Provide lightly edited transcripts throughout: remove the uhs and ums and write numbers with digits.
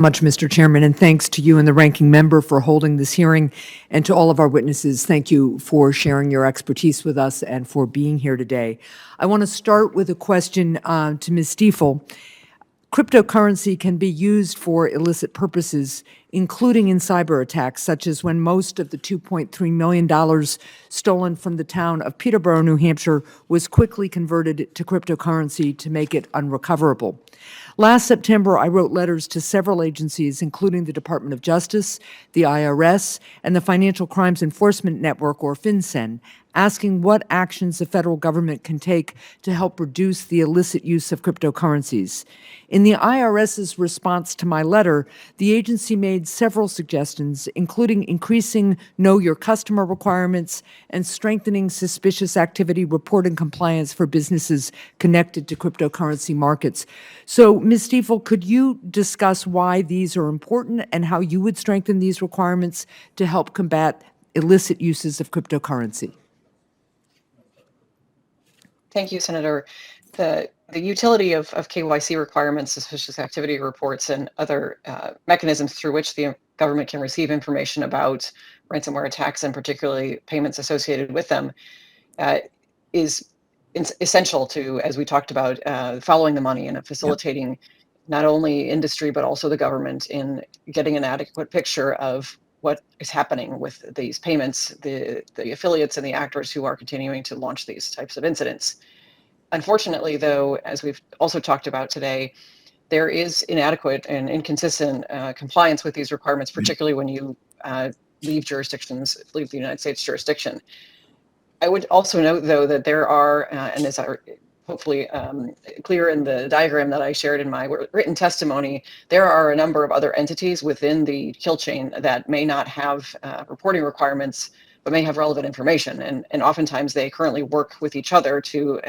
Much, Mr. Chairman, and thanks to you and the ranking member for holding this hearing, and to all of our witnesses, thank you for sharing your expertise with us and for being here today. I want to start with a question to Ms. Stiefel. Cryptocurrency can be used for illicit purposes, including in cyber attacks, such as when most of the $2.3 million stolen from the town of Peterborough, New Hampshire, was quickly converted to cryptocurrency to make it unrecoverable. Last September, I wrote letters to several agencies, including the Department of Justice, the IRS, and the Financial Crimes Enforcement Network, or FinCEN, asking what actions the federal government can take to help reduce the illicit use of cryptocurrencies. In the IRS's response to my letter, the agency made several suggestions, including increasing know your customer requirements and strengthening suspicious activity reporting compliance for businesses connected to cryptocurrency markets. So, Ms. Stiefel, could you discuss why these are important and how you would strengthen these requirements to help combat illicit uses of cryptocurrency? Thank you, Senator. The utility of KYC requirements, suspicious activity reports, and other mechanisms through which the government can receive information about ransomware attacks and particularly payments associated with them is essential to, as we talked about, following the money and facilitating not only industry but also the government in getting an adequate picture of what is happening with these payments, the affiliates and the actors who are continuing to launch these types of incidents. Unfortunately, though, as we've also talked about today, there is inadequate and inconsistent compliance with these requirements, particularly when you leave the United States jurisdiction. I would also note, though, that there are, and as are hopefully clear in the diagram that I shared in my written testimony, there are a number of other entities within the kill chain that may not have reporting requirements, but may have relevant information. And oftentimes they currently work with each other to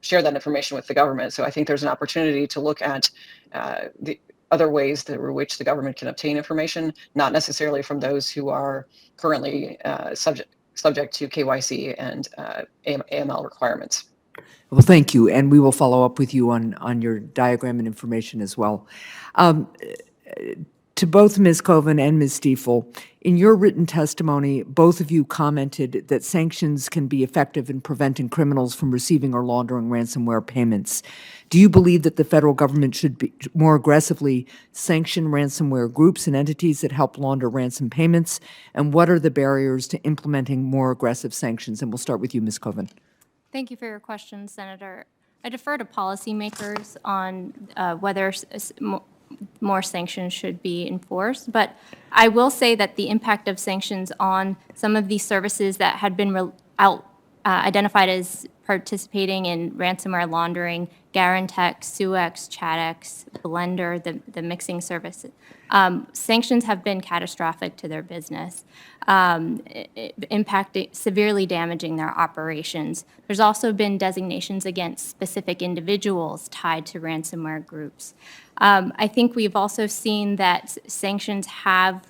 share that information with the government. So I think there's an opportunity to look at the other ways through which the government can obtain information, not necessarily from those who are currently subject to KYC and AML requirements. Well, thank you, and we will follow up with you on your diagram and information as well. To both Ms. Coven and Ms. Stiefel, in your written testimony, both of you commented that sanctions can be effective in preventing criminals from receiving or laundering ransomware payments. Do you believe that the federal government should be more aggressively sanction ransomware groups and entities that help launder ransom payments? And what are the barriers to implementing more aggressive sanctions? And we'll start with you, Ms. Coven. Thank you for your question, Senator. I defer to policymakers on whether more sanctions should be enforced, but I will say that the impact of sanctions on some of these services that had been identified as participating in ransomware laundering, Garantech, Suex, Chadex, Blender, the mixing service, sanctions have been catastrophic to their business, impacting, severely damaging their operations. There's also been designations against specific individuals tied to ransomware groups. I think we've also seen that sanctions have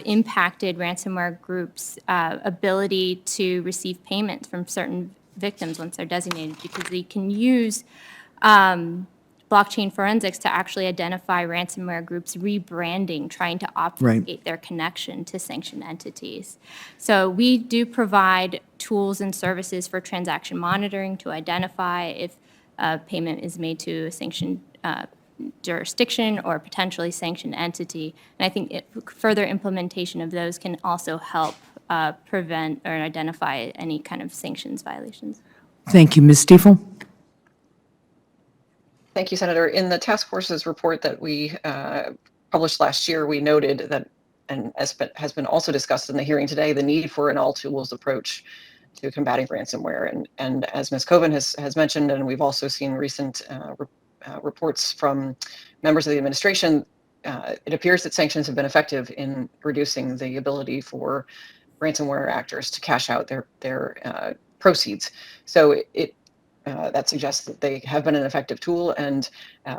impacted ransomware groups' ability to receive payments from certain victims once they're designated, because they can use blockchain forensics to actually identify ransomware groups rebranding, trying to obfuscate their connection to sanctioned entities. So we do provide tools and services for transaction monitoring to identify if a payment is made to a sanctioned jurisdiction or potentially sanctioned entity. And I think further implementation of those can also help prevent or identify any kind of sanctions violations. Thank you. Ms. Stiefel? Thank you, Senator. In the task force's report that we published last year, we noted that, and as has been also discussed in the hearing today, the need for an all-tools approach to combating ransomware. And as Ms. Coven has mentioned, and we've also seen recent reports from members of the administration, it appears that sanctions have been effective in reducing the ability for ransomware actors to cash out their proceeds. So that suggests that they have been an effective tool. And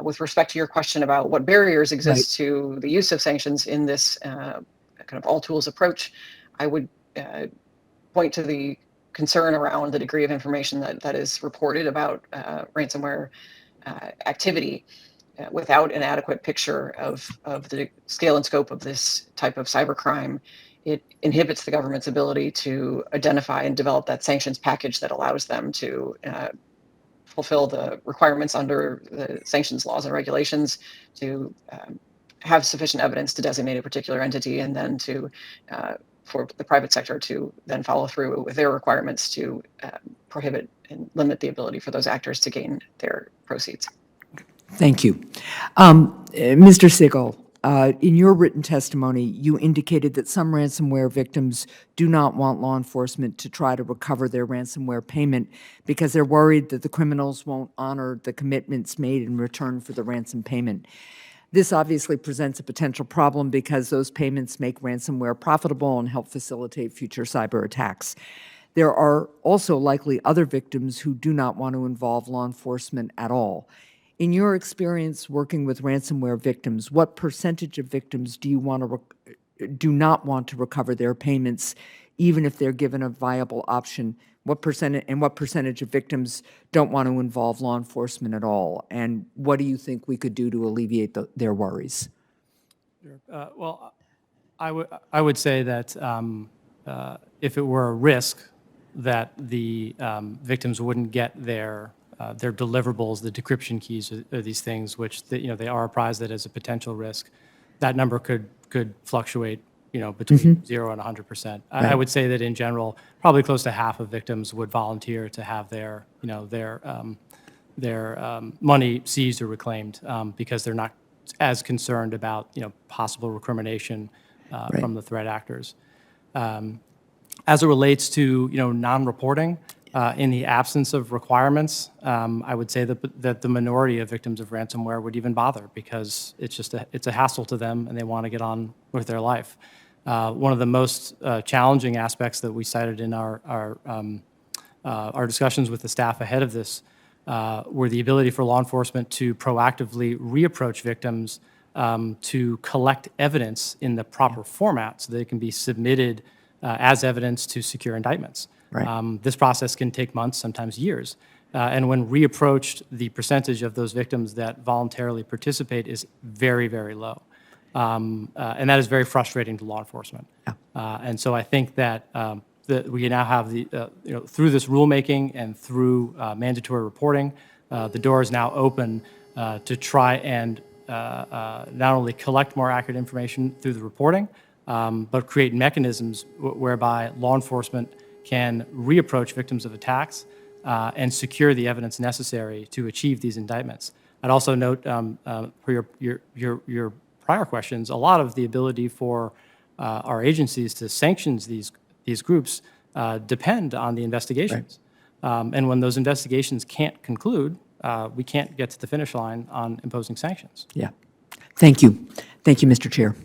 with respect to your question about what barriers exist to the use of sanctions in this kind of all tools approach, I would point to the concern around the degree of information that is reported about ransomware activity. without an adequate picture of the scale and scope of this type of cybercrime, it inhibits the government's ability to identify and develop that sanctions package that allows them to fulfill the requirements under the sanctions laws and regulations, to have sufficient evidence to designate a particular entity, and then to for the private sector to then follow through with their requirements to prohibit and limit the ability for those actors to gain their proceeds. Thank you. Mr. Siegel, in your written testimony, you indicated that some ransomware victims do not want law enforcement to try to recover their ransomware payment because they're worried that the criminals won't honor the commitments made in return for the ransom payment. This obviously presents a potential problem because those payments make ransomware profitable and help facilitate future cyber attacks. There are also likely other victims who do not want to involve law enforcement at all. In your experience working with ransomware victims, what percentage of victims do not want to recover their payments, even if they're given a viable option? What percentage of victims don't want to involve law enforcement at all? And what do you think we could do to alleviate their worries? Well, I would say that if it were a risk that the victims wouldn't get their deliverables, the decryption keys, or these things, which they are apprised that as a potential risk, that number could fluctuate, between 0 and 100%. Right. I would say that in general, probably close to half of victims would volunteer to have their money seized or reclaimed because they're not as concerned about possible recrimination from the threat actors. As it relates to non-reporting, in the absence of requirements, I would say that the minority of victims of ransomware would even bother because it's a hassle to them and they want to get on with their life. One of the most challenging aspects that we cited in our discussions with the staff ahead of this were the ability for law enforcement to proactively reapproach victims to collect evidence in the proper format so that it can be submitted as evidence to secure indictments. Right. This process can take months, sometimes years. And when reapproached, the percentage of those victims that voluntarily participate is very, very low. And that is very frustrating to law enforcement. Yeah. And so I think that we now have through this rulemaking and through mandatory reporting, the door is now open to try and not only collect more accurate information through the reporting, but create mechanisms whereby law enforcement can reapproach victims of attacks and secure the evidence necessary to achieve these indictments. I'd also note for your prior questions, a lot of the ability for our agencies to sanction these groups depend on the investigations. Right. And when those investigations can't conclude, we can't get to the finish line on imposing sanctions. Yeah. Thank you. Thank you, Mr. Chair.